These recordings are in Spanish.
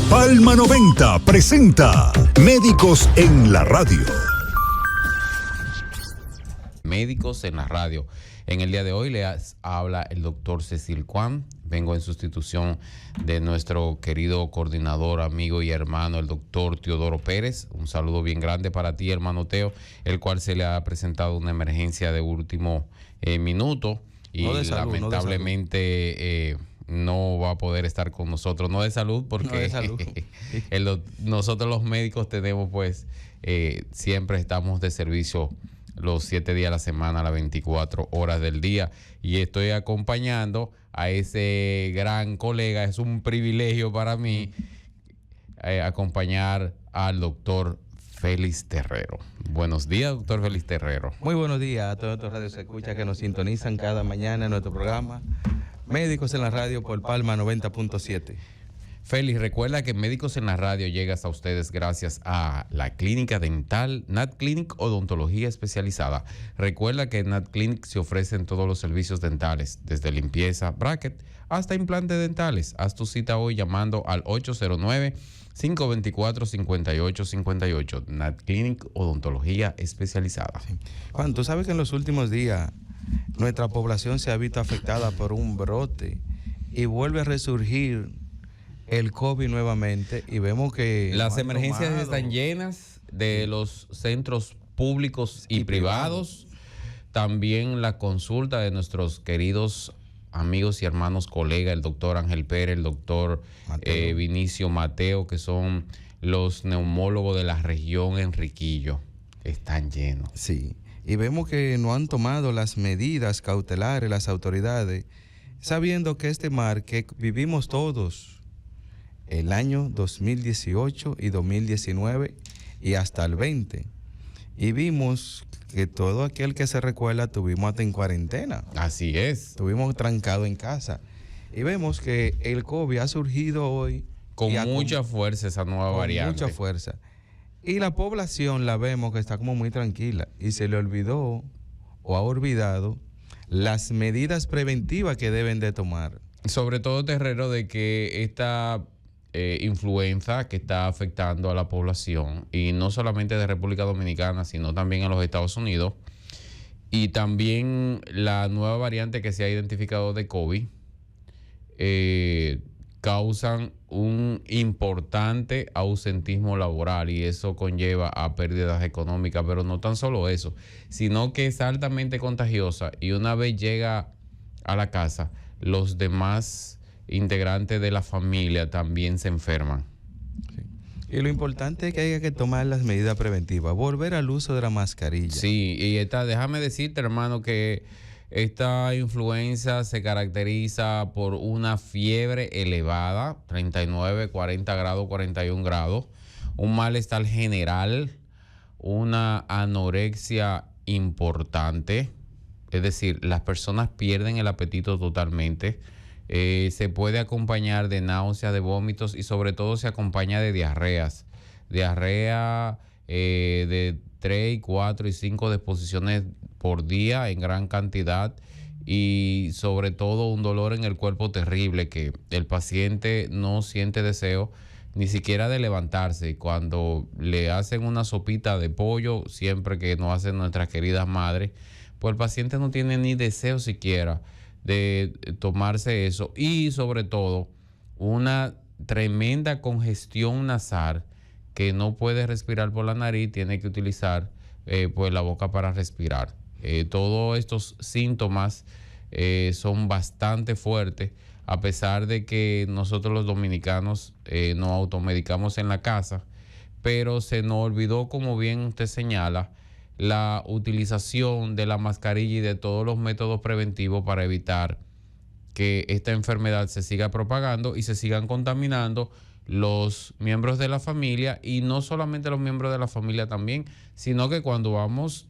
Palma 90 presenta Médicos en la Radio. Médicos en la Radio. En el día de hoy les habla el doctor Cecil Cuán. Vengo en sustitución de nuestro querido coordinador, amigo y hermano, el doctor Teodoro Pérez. Un saludo bien grande para ti, hermano Teo, el cual se le ha presentado una emergencia de último minuto y lamentablemente no va a poder estar con nosotros. No de salud, porque no de salud. Nosotros los médicos tenemos siempre estamos de servicio los 7 días a la semana, las 24 horas del día, y estoy acompañando a ese gran colega. Es un privilegio para mí acompañar al doctor Félix Terrero. Buenos días, doctor Félix Terrero. Muy buenos días a todos los radios escucha que nos sintonizan cada mañana en nuestro programa Médicos en la Radio por Palma 90.7. Félix, recuerda que Médicos en la Radio llega a ustedes gracias a la clínica dental Nat Clinic Odontología Especializada. Recuerda que en Nat Clinic se ofrecen todos los servicios dentales, desde limpieza, bracket, hasta implantes dentales. Haz tu cita hoy llamando al 809-524-5858. Nat Clinic Odontología Especializada. Sí. Juan, tú sabes que en los últimos días nuestra población se ha visto afectada por un brote y vuelve a resurgir el COVID nuevamente, y vemos que las emergencias están llenas de los centros públicos y privados. También la consulta de nuestros queridos amigos y hermanos colegas, el doctor Ángel Pérez, el doctor Vinicio Mateo, que son los neumólogos de la región Enriquillo, están llenos. Sí, y vemos que no han tomado las medidas cautelares las autoridades, sabiendo que este mar que vivimos todos el año 2018 y 2019 y hasta el 20. Y vimos que todo aquel que se recuerda tuvimos hasta en cuarentena. Así es. Estuvimos trancados en casa. Y vemos que el COVID ha surgido hoy. Con mucha fuerza esa nueva variante. Mucha fuerza. Y la población la vemos que está como muy tranquila. Y se le olvidó o ha olvidado las medidas preventivas que deben de tomar. Sobre todo, Terrero, de que esta influenza que está afectando a la población, y no solamente de República Dominicana, sino también en los Estados Unidos, y también la nueva variante que se ha identificado de COVID, causan un importante ausentismo laboral, y eso conlleva a pérdidas económicas. Pero no tan solo eso, sino que es altamente contagiosa, y una vez llega a la casa, los demás integrantes de la familia también se enferman. Sí. Y lo importante es que hay que tomar las medidas preventivas, volver al uso de la mascarilla. Sí, y déjame decirte, hermano, que esta influenza se caracteriza por una fiebre elevada, 39, 40 grados, 41 grados, un malestar general, una anorexia importante, es decir, las personas pierden el apetito totalmente. Se puede acompañar de náuseas, de vómitos, y sobre todo se acompaña de diarreas. Diarrea de 3, 4 y 5 deposiciones por día en gran cantidad, y sobre todo un dolor en el cuerpo terrible, que el paciente no siente deseo ni siquiera de levantarse. Cuando le hacen una sopita de pollo, siempre que nos hacen nuestras queridas madres, pues el paciente no tiene ni deseo siquiera de tomarse eso, y sobre todo una tremenda congestión nasal, que no puede respirar por la nariz, tiene que utilizar pues la boca para respirar. Todos estos síntomas son bastante fuertes, a pesar de que nosotros los dominicanos nos automedicamos en la casa, pero se nos olvidó, como bien usted señala, la utilización de la mascarilla y de todos los métodos preventivos para evitar que esta enfermedad se siga propagando y se sigan contaminando los miembros de la familia, y no solamente los miembros de la familia también, sino que cuando vamos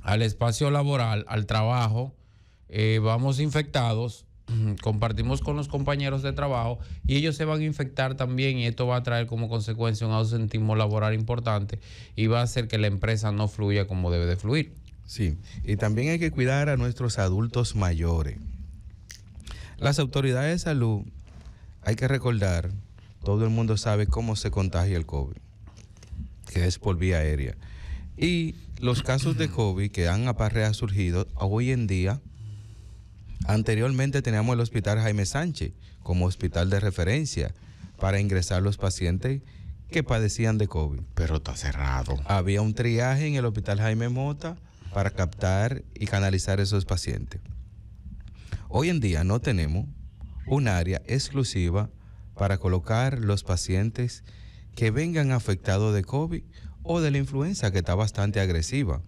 al espacio laboral, al trabajo, vamos infectados, compartimos con los compañeros de trabajo y ellos se van a infectar también, y esto va a traer como consecuencia un ausentismo laboral importante y va a hacer que la empresa no fluya como debe de fluir. Sí, y también hay que cuidar a nuestros adultos mayores. Las autoridades de salud, hay que recordar todo el mundo sabe cómo se contagia el COVID, que es por vía aérea. Y los casos de COVID que han resurgido hoy en día, anteriormente teníamos el Hospital Jaime Sánchez como hospital de referencia para ingresar los pacientes que padecían de COVID. Pero está cerrado. Había un triaje en el Hospital Jaime Mota para captar y canalizar esos pacientes. Hoy en día no tenemos un área exclusiva para colocar los pacientes que vengan afectados de COVID o de la influenza, que está bastante agresiva.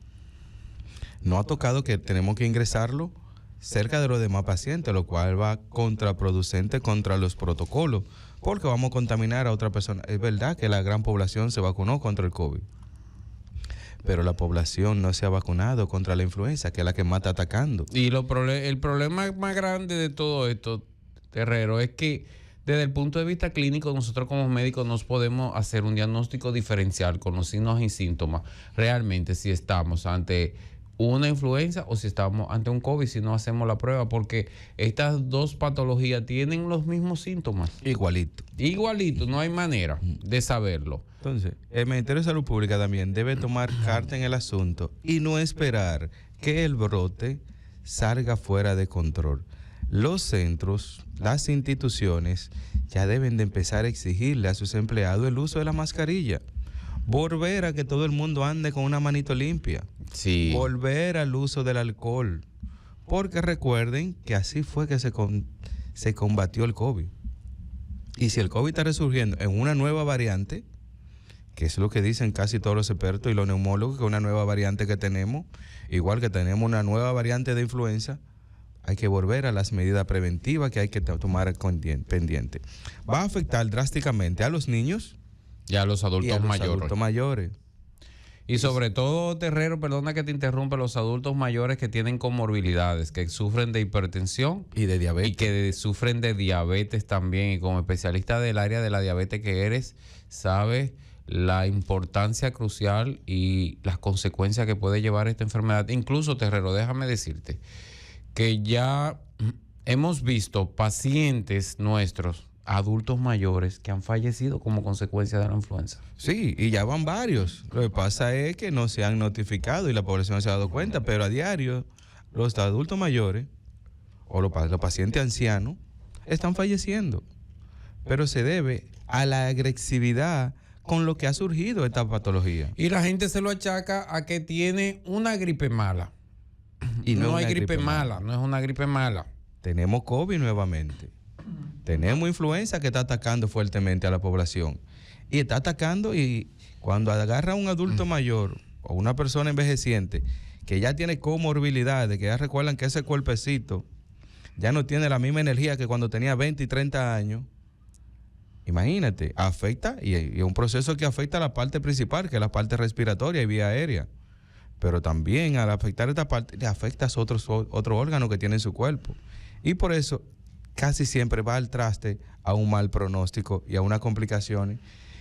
No ha tocado que tenemos que ingresarlo cerca de los demás pacientes, lo cual va contraproducente contra los protocolos, porque vamos a contaminar a otra persona. Es verdad que la gran población se vacunó contra el COVID, pero la población no se ha vacunado contra la influenza, que es la que más está atacando. Y el problema más grande de todo esto, Terrero, es que desde el punto de vista clínico, nosotros como médicos nos podemos hacer un diagnóstico diferencial con los signos y síntomas, realmente si estamos ante una influenza o si estamos ante un COVID, si no hacemos la prueba, porque estas dos patologías tienen los mismos síntomas. Igualito, no hay manera de saberlo. Entonces, el Ministerio de Salud Pública también debe tomar carta en el asunto y no esperar que el brote salga fuera de control. Los centros, las instituciones ya deben de empezar a exigirle a sus empleados el uso de la mascarilla. Volver a que todo el mundo ande con una manito limpia. Sí. Volver al uso del alcohol. Porque recuerden que así fue que se combatió el COVID. Y si el COVID está resurgiendo en una nueva variante, que es lo que dicen casi todos los expertos y los neumólogos, que es una nueva variante que tenemos, igual que tenemos una nueva variante de influenza, hay que volver a las medidas preventivas que hay que tomar pendiente. Va a afectar drásticamente a los niños y a los adultos mayores. Y sobre todo, Terrero, perdona que te interrumpa, los adultos mayores que tienen comorbilidades, que sufren de hipertensión y de diabetes. Y que sufren de diabetes también. Y como especialista del área de la diabetes que eres, sabes la importancia crucial y las consecuencias que puede llevar esta enfermedad. Incluso, Terrero, déjame decirte que ya hemos visto pacientes nuestros, adultos mayores, que han fallecido como consecuencia de la influenza. Sí, y ya van varios. Lo que pasa es que no se han notificado y la población no se ha dado cuenta, pero a diario los adultos mayores o los pacientes ancianos están falleciendo. Pero se debe a la agresividad con lo que ha surgido esta patología. Y la gente se lo achaca a que tiene una gripe mala. Y no hay gripe mala, no es una gripe mala. Tenemos COVID nuevamente. Tenemos influenza que está atacando fuertemente a la población. Y está atacando, y cuando agarra a un adulto mayor o una persona envejeciente que ya tiene comorbilidades, que ya recuerdan que ese cuerpecito ya no tiene la misma energía que cuando tenía 20 y 30 años, imagínate, afecta, y es un proceso que afecta a la parte principal, que es la parte respiratoria y vía aérea. Pero también al afectar esta parte, le afecta a otros órganos que tiene en su cuerpo. Y por eso casi siempre va al traste a un mal pronóstico y a unas complicaciones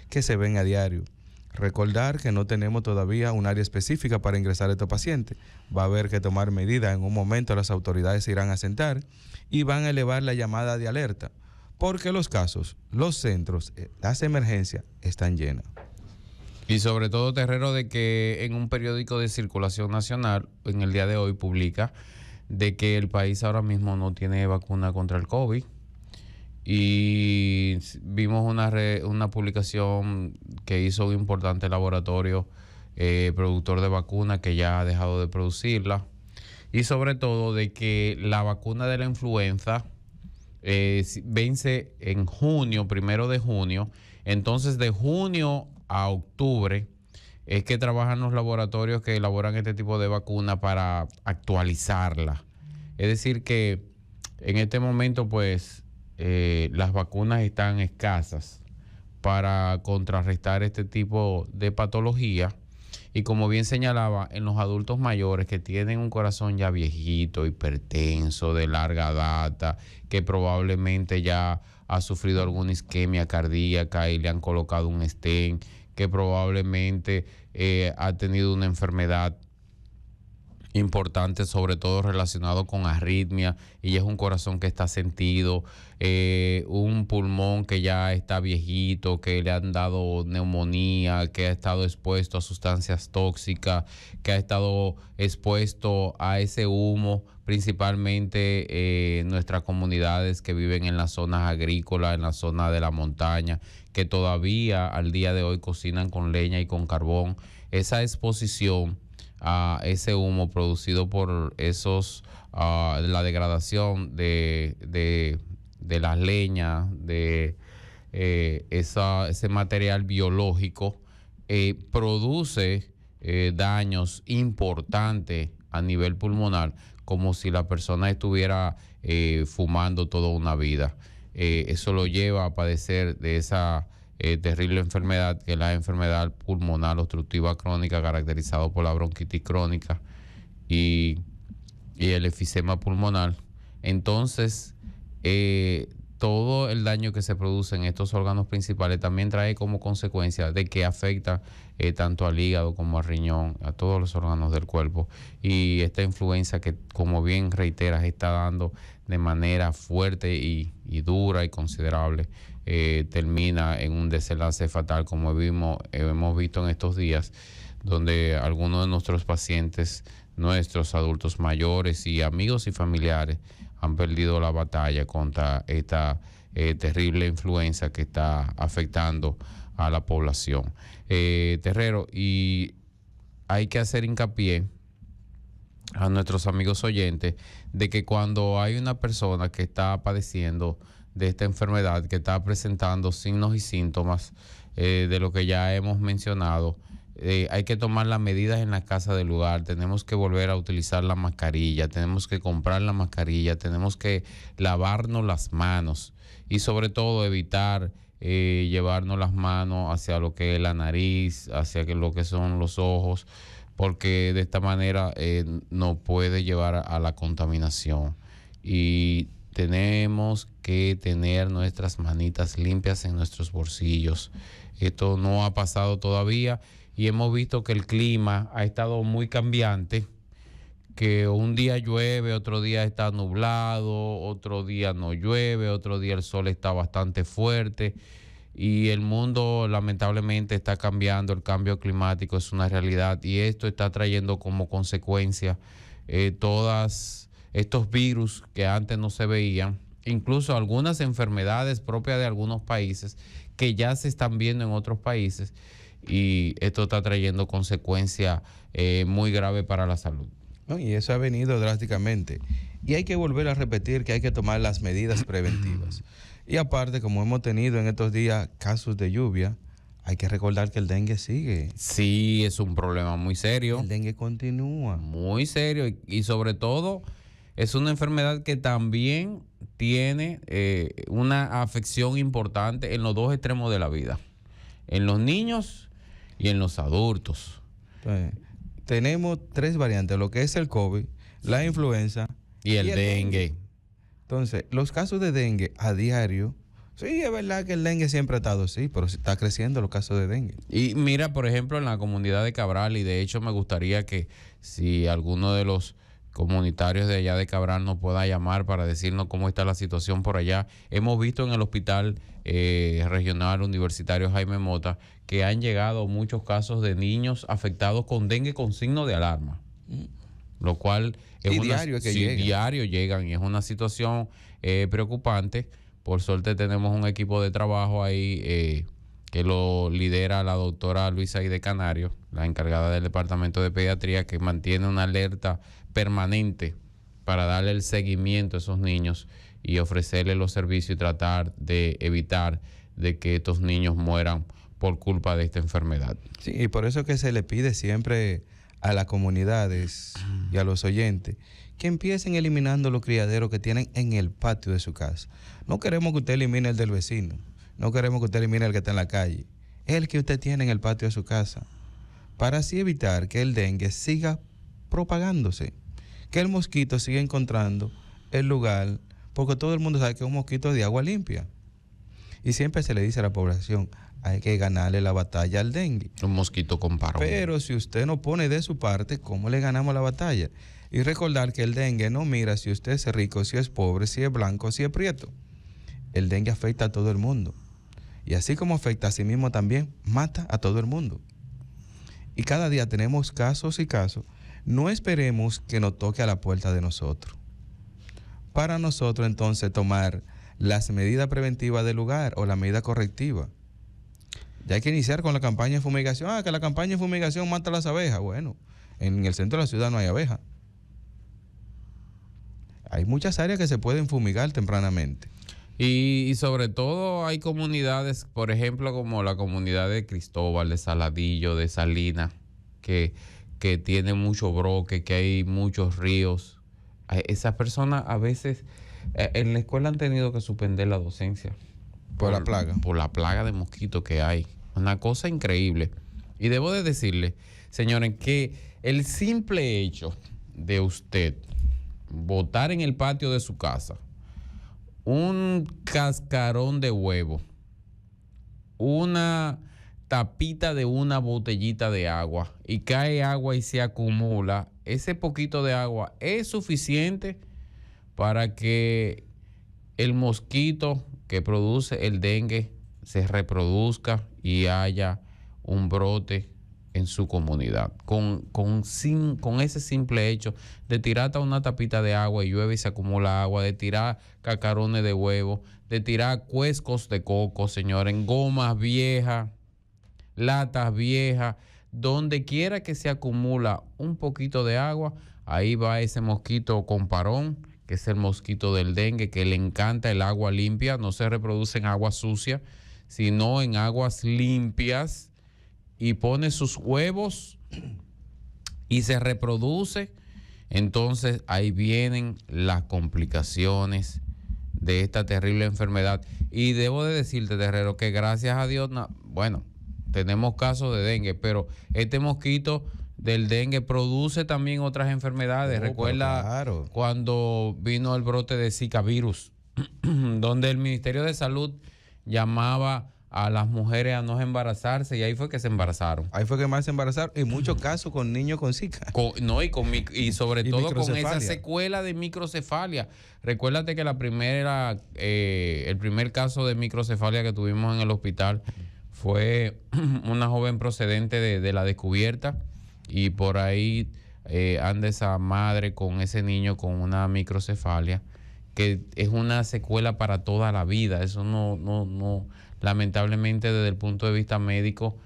que se ven a diario. Recordar que no tenemos todavía un área específica para ingresar a estos pacientes. Va a haber que tomar medidas. En un momento las autoridades se irán a sentar y van a elevar la llamada de alerta, porque los casos, los centros, las emergencias están llenas. Y sobre todo, Terrero, de que en un periódico de circulación nacional, en el día de hoy, publica de que el país ahora mismo no tiene vacuna contra el COVID. Y vimos una publicación que hizo un importante laboratorio productor de vacunas que ya ha dejado de producirla. Y sobre todo de que la vacuna de la influenza vence en junio, 1 de junio. Entonces, de junio a octubre es que trabajan los laboratorios que elaboran este tipo de vacuna para actualizarla. Es decir que en este momento pues las vacunas están escasas para contrarrestar este tipo de patología, y como bien señalaba, en los adultos mayores que tienen un corazón ya viejito, hipertenso, de larga data, que probablemente ya ha sufrido alguna isquemia cardíaca y le han colocado un stent, que probablemente ha tenido una enfermedad importante, sobre todo relacionado con arritmia, y es un corazón que está sentido, un pulmón que ya está viejito, que le han dado neumonía, que ha estado expuesto a sustancias tóxicas, que ha estado expuesto a ese humo, principalmente nuestras comunidades que viven en las zonas agrícolas, en la zona de la montaña, que todavía al día de hoy cocinan con leña y con carbón. Esa exposición a ese humo producido por la degradación de las leñas, de ese material biológico, produce daños importantes a nivel pulmonar, como si la persona estuviera fumando toda una vida. Eso lo lleva a padecer de esa terrible enfermedad, que es la enfermedad pulmonar obstructiva crónica, caracterizada por la bronquitis crónica y el efisema pulmonar. Entonces, todo el daño que se produce en estos órganos principales también trae como consecuencia de que afecta tanto al hígado como al riñón, a todos los órganos del cuerpo. Y esta influencia que, como bien reiteras, está dando de manera fuerte y dura y considerable, termina en un desenlace fatal, como hemos visto en estos días, donde algunos de nuestros pacientes, nuestros adultos mayores y amigos y familiares han perdido la batalla contra esta terrible influenza que está afectando a la población. Terrero, y hay que hacer hincapié a nuestros amigos oyentes de que cuando hay una persona que está padeciendo de esta enfermedad, que está presentando signos y síntomas de lo que ya hemos mencionado, hay que tomar las medidas en la casa del lugar. Tenemos que volver a utilizar la mascarilla, tenemos que comprar la mascarilla, tenemos que lavarnos las manos y sobre todo evitar llevarnos las manos hacia lo que es la nariz, hacia lo que son los ojos, porque de esta manera nos puede llevar a la contaminación. Y tenemos que tener nuestras manitas limpias en nuestros bolsillos. Esto no ha pasado todavía y hemos visto que el clima ha estado muy cambiante, que un día llueve, otro día está nublado, otro día no llueve, otro día el sol está bastante fuerte y el mundo lamentablemente está cambiando. El cambio climático es una realidad y esto está trayendo como consecuencia todos estos virus que antes no se veían, incluso algunas enfermedades propias de algunos países que ya se están viendo en otros países, y esto está trayendo consecuencias muy graves para la salud. No, y eso ha venido drásticamente. Y hay que volver a repetir que hay que tomar las medidas preventivas. Y aparte, como hemos tenido en estos días casos de lluvia, hay que recordar que el dengue sigue. Sí, es un problema muy serio. El dengue continúa. Muy serio y sobre todo es una enfermedad que también tiene una afección importante en los dos extremos de la vida, en los niños y en los adultos. Entonces, tenemos 3 variantes, lo que es el COVID, la influenza y el dengue. Entonces, los casos de dengue a diario, sí, es verdad que el dengue siempre ha estado así, pero está creciendo los casos de dengue. Y mira, por ejemplo, en la comunidad de Cabral, y de hecho me gustaría que si alguno de los comunitarios de allá de Cabral nos pueda llamar para decirnos cómo está la situación por allá. Hemos visto en el hospital regional universitario Jaime Mota que han llegado muchos casos de niños afectados con dengue con signo de alarma, lo cual es diario llegan y es una situación preocupante. Por suerte tenemos un equipo de trabajo ahí que lo lidera la doctora Luisa Aide Canario, la encargada del departamento de pediatría, que mantiene una alerta permanente para darle el seguimiento a esos niños y ofrecerles los servicios y tratar de evitar de que estos niños mueran por culpa de esta enfermedad. Sí, y por eso que se le pide siempre a las comunidades y a los oyentes que empiecen eliminando los criaderos que tienen en el patio de su casa. No queremos que usted elimine el del vecino, no queremos que usted elimine el que está en la calle, es el que usted tiene en el patio de su casa, para así evitar que el dengue siga propagándose, que el mosquito siga encontrando el lugar, porque todo el mundo sabe que es un mosquito de agua limpia. Y siempre se le dice a la población, hay que ganarle la batalla al dengue. Un mosquito con parón. Pero si usted no pone de su parte, ¿cómo le ganamos la batalla? Y recordar que el dengue no mira si usted es rico, si es pobre, si es blanco, si es prieto. El dengue afecta a todo el mundo. Y así como afecta a sí mismo también, mata a todo el mundo. Y cada día tenemos casos y casos. No esperemos que nos toque a la puerta de nosotros. Para nosotros entonces tomar las medidas preventivas del lugar o la medida correctiva. Ya hay que iniciar con la campaña de fumigación. Que la campaña de fumigación mata a las abejas. Bueno, en el centro de la ciudad no hay abejas. Hay muchas áreas que se pueden fumigar tempranamente. Y sobre todo hay comunidades, por ejemplo, como la comunidad de Cristóbal, de Saladillo, de Salinas, que tiene mucho broque, que hay muchos ríos. Esas personas a veces en la escuela han tenido que suspender la docencia. Por la plaga. Por la plaga de mosquitos que hay. Una cosa increíble. Y debo de decirle, señores, que el simple hecho de usted botar en el patio de su casa un cascarón de huevo, una tapita de una botellita de agua y cae agua y se acumula, ese poquito de agua es suficiente para que el mosquito que produce el dengue se reproduzca y haya un brote en su comunidad. Con ese simple hecho de tirar hasta una tapita de agua y llueve y se acumula agua, de tirar cacarones de huevo, de tirar cuescos de coco, señores, en gomas viejas, latas viejas, donde quiera que se acumula un poquito de agua, ahí va ese mosquito con parón, que es el mosquito del dengue, que le encanta el agua limpia, no se reproduce en agua sucia, sino en aguas limpias, y pone sus huevos y se reproduce. Entonces ahí vienen las complicaciones de esta terrible enfermedad. Y debo de decirte, Terrero, que gracias a Dios, bueno, tenemos casos de dengue, pero este mosquito del dengue produce también otras enfermedades. Recuerda claro, cuando vino el brote de Zika virus, donde el Ministerio de Salud llamaba a las mujeres a no embarazarse, y ahí fue que se embarazaron. Ahí fue que más se embarazaron, en muchos casos con niños con Zika. Y sobre todo con esa secuela de microcefalia. Recuérdate que el primer caso de microcefalia que tuvimos en el hospital fue una joven procedente de la descubierta, y por ahí anda esa madre con ese niño con una microcefalia, que es una secuela para toda la vida. Eso no lamentablemente desde el punto de vista médico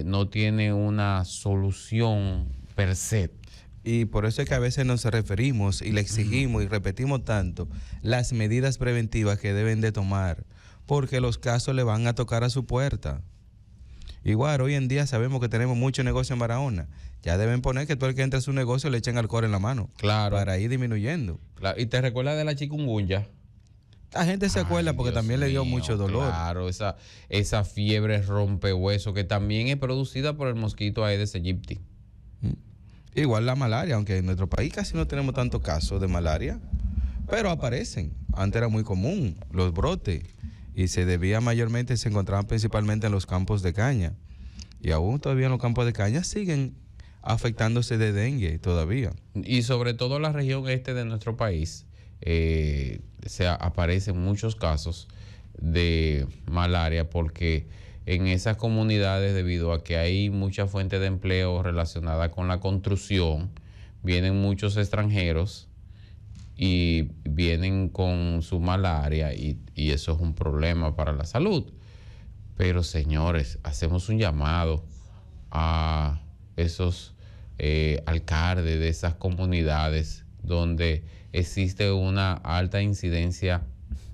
no tiene una solución per se. Y por eso es que a veces nos referimos y le exigimos y repetimos tanto las medidas preventivas que deben de tomar, porque los casos le van a tocar a su puerta. Igual, hoy en día sabemos que tenemos mucho negocio en Barahona. Ya deben poner que todo el que entre a su negocio le echen alcohol en la mano. Claro. Para ir disminuyendo. Claro. ¿Y te recuerdas de la chikungunya? La gente se acuerda porque Dios también le dio mío, mucho dolor. Claro, esa fiebre rompehueso que también es producida por el mosquito Aedes aegypti. Igual la malaria, aunque en nuestro país casi no tenemos tantos casos de malaria, pero aparecen. Antes era muy común los brotes y se encontraban principalmente en los campos de caña. Y aún todavía en los campos de caña siguen afectándose de dengue todavía. Y sobre todo en la región este de nuestro país aparecen muchos casos de malaria, porque en esas comunidades, debido a que hay mucha fuente de empleo relacionada con la construcción, vienen muchos extranjeros y vienen con su malaria, y eso es un problema para la salud. Pero señores, hacemos un llamado a esos alcaldes de esas comunidades donde existe una alta incidencia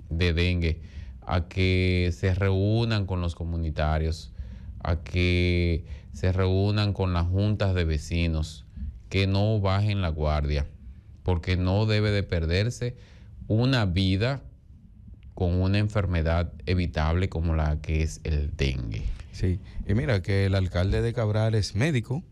de dengue, a que se reúnan con los comunitarios, a que se reúnan con las juntas de vecinos, que no bajen la guardia, porque no debe de perderse una vida con una enfermedad evitable como la que es el dengue. Sí, y mira que el alcalde de Cabral es médico.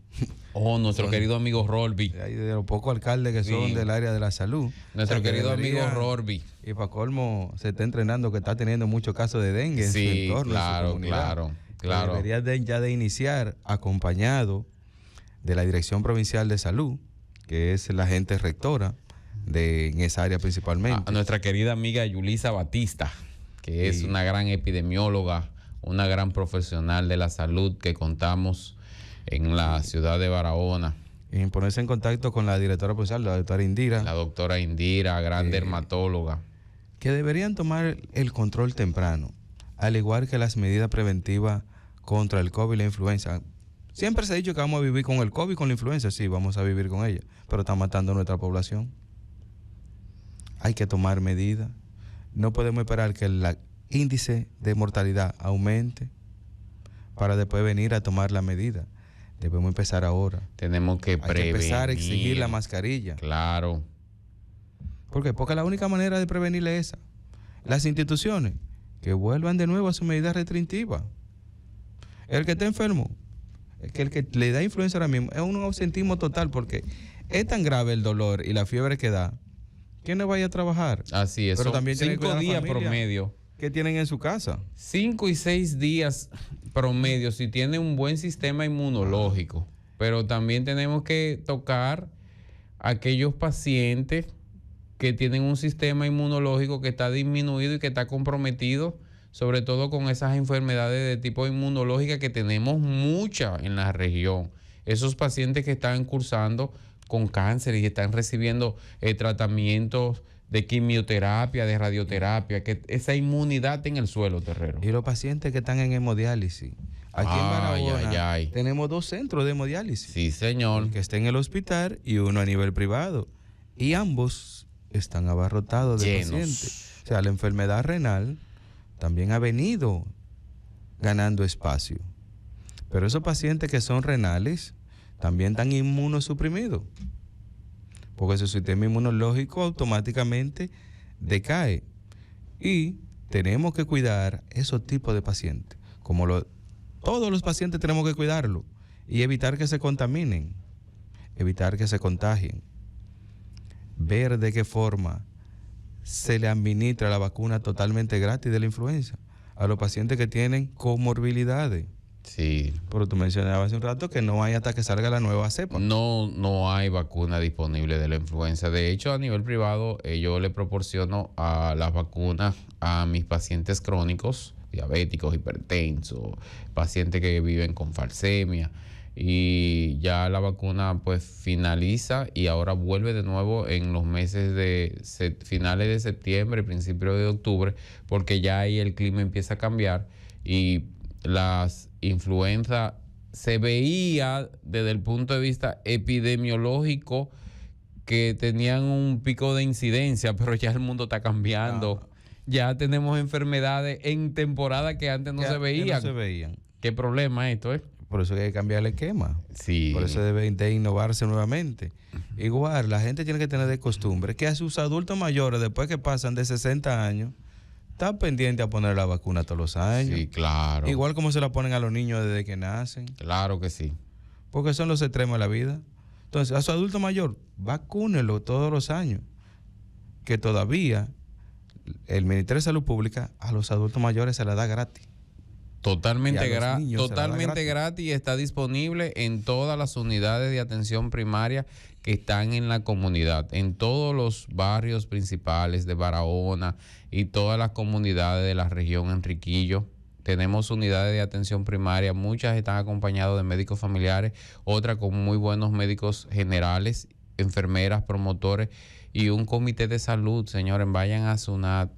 Oh, nuestro querido amigo Rorby. Hay de los pocos alcaldes que son del área de la salud. Nuestro querido amigo Rorby. Y para colmo se está entrenando que está teniendo muchos casos de dengue en su entorno. Claro, en su comunidad. claro. Debería ya de iniciar acompañado de la Dirección Provincial de Salud, que es la gente rectora en esa área principalmente. A nuestra querida amiga Yulisa Batista, que es una gran epidemióloga, una gran profesional de la salud que contamos en la ciudad de Barahona. Y ponerse en contacto con la directora provincial, la doctora Indira. La doctora Indira, gran dermatóloga. Que deberían tomar el control temprano, al igual que las medidas preventivas contra el COVID y la influenza. Siempre se ha dicho que vamos a vivir con el COVID y con la influenza. Sí, vamos a vivir con ella, pero está matando a nuestra población. Hay que tomar medidas. No podemos esperar que el índice de mortalidad aumente para después venir a tomar la medida. Debemos empezar ahora. Tenemos que prevenir. Hay que empezar a exigir la mascarilla. Claro. ¿Por qué? Porque la única manera de prevenir es esa. Las instituciones que vuelvan de nuevo a su medida restrictiva. El que está enfermo, el que le da influenza ahora mismo, es un ausentismo total porque es tan grave el dolor y la fiebre que da que no vaya a trabajar. Así es. Pero también 5 días promedio. ¿Qué tienen en su casa? 5 y 6 días promedio si tiene un buen sistema inmunológico. Pero también tenemos que tocar a aquellos pacientes que tienen un sistema inmunológico que está disminuido y que está comprometido, sobre todo con esas enfermedades de tipo inmunológica que tenemos muchas en la región. Esos pacientes que están cursando con cáncer y están recibiendo tratamientos de quimioterapia, de radioterapia, que esa inmunidad en el suelo, Terrero. Y los pacientes que están en hemodiálisis. Aquí en Barahona tenemos 2 centros de hemodiálisis. Sí, señor. El que está en el hospital y uno a nivel privado. Y ambos están abarrotados de pacientes. O sea, la enfermedad renal también ha venido ganando espacio. Pero esos pacientes que son renales también están inmunosuprimidos, porque su sistema inmunológico automáticamente decae. Y tenemos que cuidar esos tipos de pacientes. Todos los pacientes tenemos que cuidarlo y evitar que se contaminen, evitar que se contagien. Ver de qué forma se le administra la vacuna totalmente gratis de la influenza a los pacientes que tienen comorbilidades. Sí. Pero tú mencionabas hace un rato que no hay hasta que salga la nueva cepa. No hay vacuna disponible de la influenza. De hecho, a nivel privado, yo le proporciono a las vacunas a mis pacientes crónicos, diabéticos, hipertensos, pacientes que viven con falsemia. Y ya la vacuna pues finaliza y ahora vuelve de nuevo en los meses de finales de septiembre, principios de octubre, porque ya ahí el clima empieza a cambiar y las influencias se veía desde el punto de vista epidemiológico que tenían un pico de incidencia, pero ya el mundo está cambiando. Ya tenemos enfermedades en temporada que antes no se veían. ¿Qué problema es esto? Por eso hay que cambiar el esquema. Sí. Por eso debe de innovarse nuevamente. Igual, la gente tiene que tener de costumbre que a sus adultos mayores, después que pasan de 60 años, están pendientes a poner la vacuna todos los años. Sí, claro. Igual como se la ponen a los niños desde que nacen. Claro que sí. Porque son los extremos de la vida. Entonces, a su adulto mayor, vacúnelo todos los años. Que todavía el Ministerio de Salud Pública a los adultos mayores se la da gratis. Totalmente gratis y está disponible en todas las unidades de atención primaria que están en la comunidad, en todos los barrios principales de Barahona y todas las comunidades de la región Enriquillo. Tenemos unidades de atención primaria, muchas están acompañadas de médicos familiares, otras con muy buenos médicos generales, enfermeras, promotores y un comité de salud. Señores, vayan a SUNAT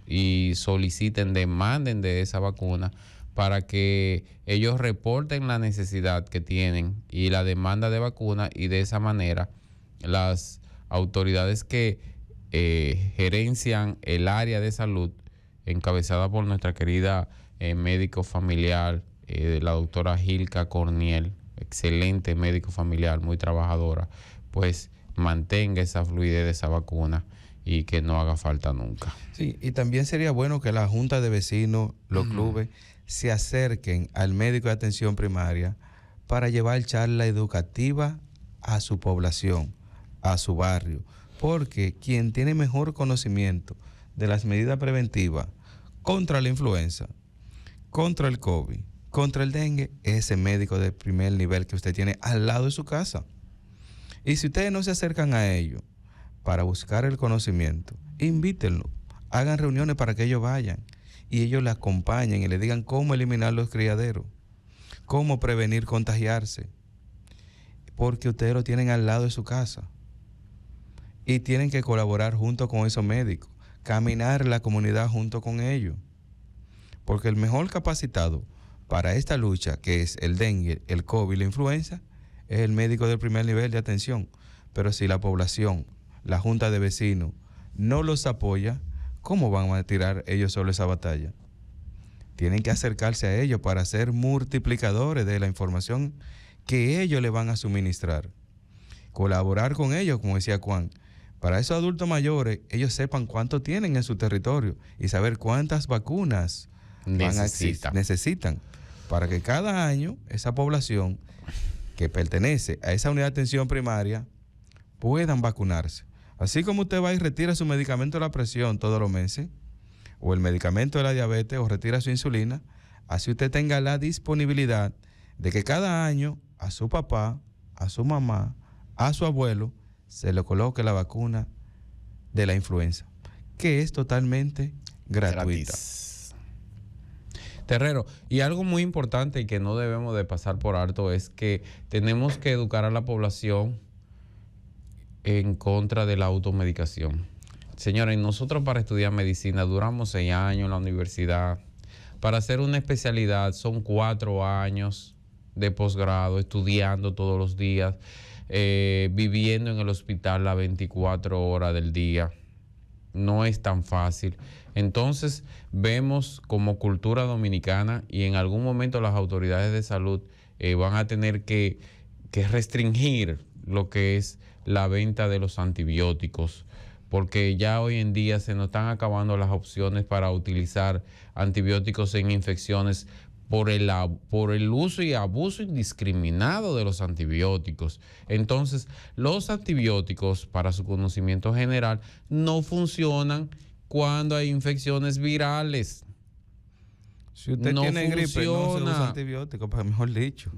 y soliciten, demanden de esa vacuna para que ellos reporten la necesidad que tienen y la demanda de vacuna, y de esa manera las autoridades que gerencian el área de salud, encabezada por nuestra querida médico familiar, la doctora Gilka Corniel, excelente médico familiar, muy trabajadora, pues mantenga esa fluidez de esa vacuna y que no haga falta nunca. Sí, y también sería bueno que la junta de vecinos, los clubes, se acerquen al médico de atención primaria para llevar charla educativa a su población, a su barrio, porque quien tiene mejor conocimiento de las medidas preventivas contra la influenza, contra el COVID, contra el dengue, es ese médico de primer nivel que usted tiene al lado de su casa. Y si ustedes no se acercan a ellos para buscar el conocimiento, invítenlo, hagan reuniones para que ellos vayan y ellos le acompañen y le digan cómo eliminar los criaderos, cómo prevenir contagiarse, porque ustedes lo tienen al lado de su casa y tienen que colaborar junto con esos médicos, caminar la comunidad junto con ellos, porque el mejor capacitado para esta lucha, que es el dengue, el COVID y la influenza, es el médico del primer nivel de atención. Pero si la población, la junta de vecinos, no los apoya, ¿cómo van a tirar ellos solo esa batalla? Tienen que acercarse a ellos para ser multiplicadores de la información que ellos le van a suministrar. Colaborar con ellos, como decía Juan, para esos adultos mayores, ellos sepan cuánto tienen en su territorio y saber cuántas vacunas necesitan para que cada año esa población que pertenece a esa unidad de atención primaria puedan vacunarse. Así como usted va y retira su medicamento de la presión todos los meses, o el medicamento de la diabetes, o retira su insulina, así usted tenga la disponibilidad de que cada año a su papá, a su mamá, a su abuelo, se le coloque la vacuna de la influenza, que es totalmente gratuita. Gratis. Terrero, y algo muy importante y que no debemos de pasar por alto es que tenemos que educar a la población en contra de la automedicación. Señores, nosotros para estudiar medicina duramos 6 años en la universidad. Para hacer una especialidad son 4 años de posgrado, estudiando todos los días, viviendo en el hospital las 24 horas del día. No es tan fácil. Entonces vemos como cultura dominicana y en algún momento las autoridades de salud van a tener que restringir lo que es la venta de los antibióticos, porque ya hoy en día se nos están acabando las opciones para utilizar antibióticos en infecciones por el uso y abuso indiscriminado de los antibióticos. Entonces, los antibióticos, para su conocimiento general, no funcionan cuando hay infecciones virales. Si usted no tiene gripe, no se funciona. usa antibióticos, pues mejor dicho.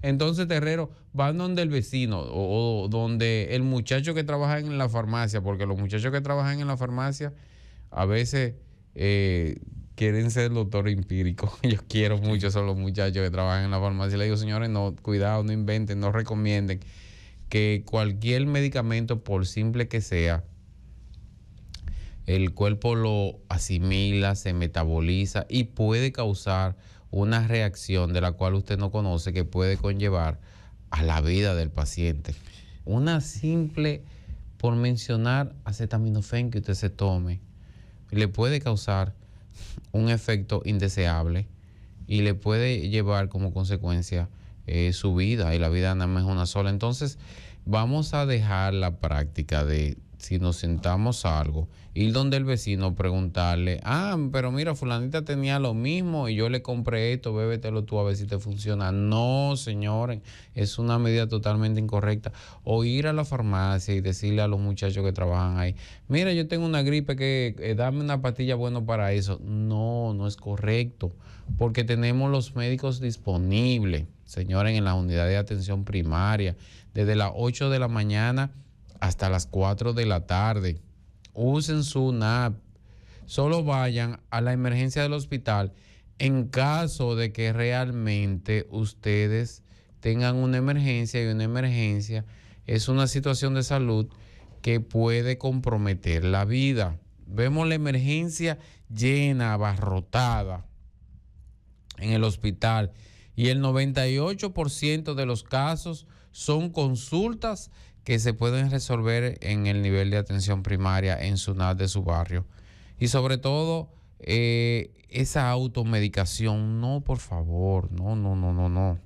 Entonces, Terrero, van donde el vecino o donde el muchacho que trabaja en la farmacia, porque los muchachos que trabajan en la farmacia a veces quieren ser doctor empírico. Yo quiero mucho son los muchachos que trabajan en la farmacia. Le digo, señores, no, cuidado, no inventen, no recomienden que cualquier medicamento, por simple que sea, el cuerpo lo asimila, se metaboliza y puede causar una reacción de la cual usted no conoce que puede conllevar a la vida del paciente. Una simple, por mencionar acetaminofén que usted se tome, le puede causar un efecto indeseable y le puede llevar como consecuencia su vida, y la vida nada más es una sola. Entonces vamos a dejar la práctica de, si nos sentamos algo, ir donde el vecino, preguntarle, pero mira, fulanita tenía lo mismo y yo le compré esto, bébetelo tú a ver si te funciona. No, señores, es una medida totalmente incorrecta. O ir a la farmacia y decirle a los muchachos que trabajan ahí, mira, yo tengo una gripe, que dame una pastilla buena para eso. No, no es correcto, porque tenemos los médicos disponibles, señores, en la unidad de atención primaria, desde las 8 de la mañana hasta las 4 de la tarde. Usen su NAP. Solo vayan a la emergencia del hospital en caso de que realmente ustedes tengan una emergencia, y una emergencia es una situación de salud que puede comprometer la vida. Vemos la emergencia llena, abarrotada en el hospital, y el 98% de los casos son consultas que se pueden resolver en el nivel de atención primaria en su NAT de su barrio. Y sobre todo, esa automedicación, no, por favor, no.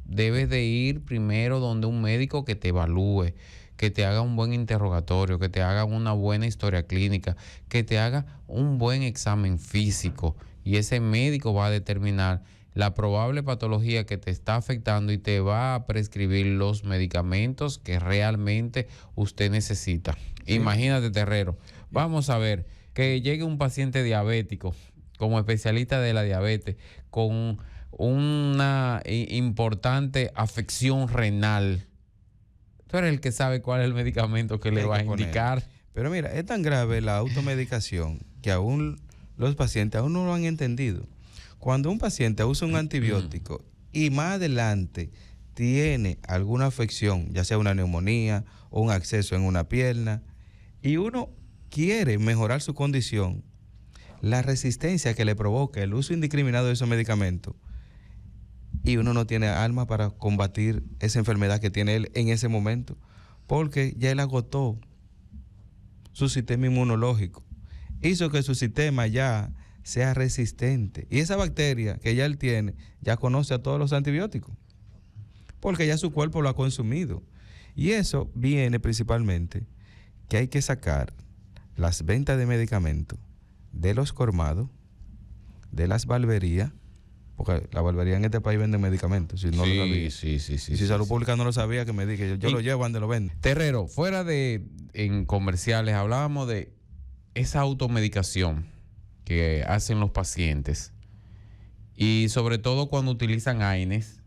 Debes de ir primero donde un médico que te evalúe, que te haga un buen interrogatorio, que te haga una buena historia clínica, que te haga un buen examen físico, y ese médico va a determinar la probable patología que te está afectando y te va a prescribir los medicamentos que realmente usted necesita. Sí. Imagínate, Terrero, vamos a ver que llegue un paciente diabético como especialista de la diabetes con una importante afección renal. Tú eres el que sabe cuál es el medicamento que le va a indicar. Pero mira, es tan grave la automedicación que aún los pacientes aún no lo han entendido. Cuando un paciente usa un antibiótico y más adelante tiene alguna afección, ya sea una neumonía o un absceso en una pierna, y uno quiere mejorar su condición, la resistencia que le provoca el uso indiscriminado de esos medicamentos, y uno no tiene alma para combatir esa enfermedad que tiene él en ese momento, porque ya él agotó su sistema inmunológico, hizo que su sistema ya sea resistente, y esa bacteria que ya él tiene ya conoce a todos los antibióticos porque ya su cuerpo lo ha consumido. Y eso viene principalmente que hay que sacar las ventas de medicamentos de los colmados, de las barberías, porque la barbería en este país vende medicamentos, si no lo sabía. Sí. Si Salud Pública no lo sabía, que me diga, yo lo llevo donde lo venden. Terrero, fuera de en comerciales hablábamos de esa automedicación que hacen los pacientes, y sobre todo cuando utilizan AINES,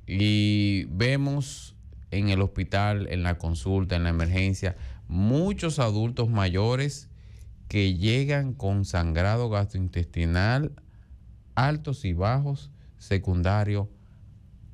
y vemos en el hospital, en la consulta, en la emergencia, muchos adultos mayores que llegan con sangrado gastrointestinal, altos y bajos, secundario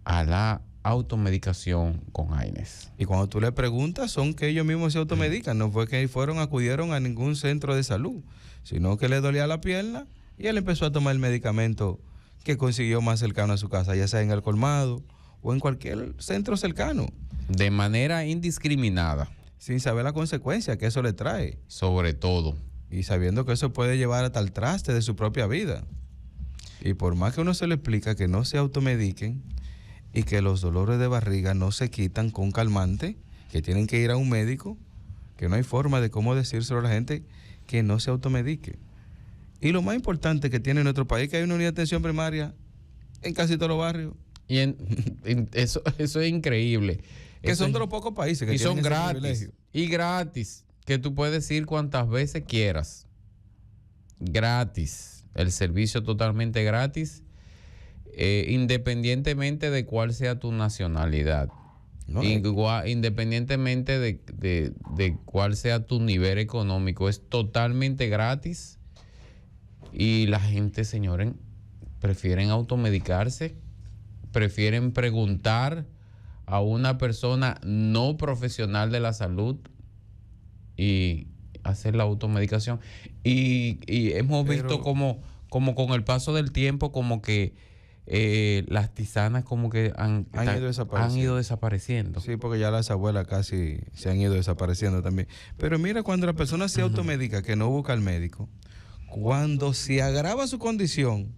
a la automedicación con AINES. Y cuando tú le preguntas, son que ellos mismos se automedican, no fue que acudieron a ningún centro de salud, sino que le dolía la pierna y él empezó a tomar el medicamento que consiguió más cercano a su casa, ya sea en el colmado o en cualquier centro cercano. De manera indiscriminada. Sin saber la consecuencia que eso le trae. Sobre todo. Y sabiendo que eso puede llevar hasta el traste de su propia vida. Y por más que uno se le explica que no se automediquen y que los dolores de barriga no se quitan con calmante, que tienen que ir a un médico, que no hay forma de cómo decírselo a la gente que no se automedique. Y lo más importante que tiene nuestro país, que hay una unidad de atención primaria en casi todos los barrios. Y eso es increíble. Que son de los pocos países que y tienen son gratis. Y gratis, que tú puedes ir cuantas veces quieras. Gratis. El servicio totalmente gratis, independientemente de cuál sea tu nacionalidad. No, independientemente de cuál sea tu nivel económico, es totalmente gratis. Y la gente, señores, prefieren automedicarse, prefieren preguntar a una persona no profesional de la salud y hacer la automedicación. Y hemos visto como con el paso del tiempo, como que las tisanas como que han ido desapareciendo. Sí, porque ya las abuelas casi se han ido desapareciendo también. Pero mira, cuando la persona se automedica, que no busca al médico, cuando se agrava su condición,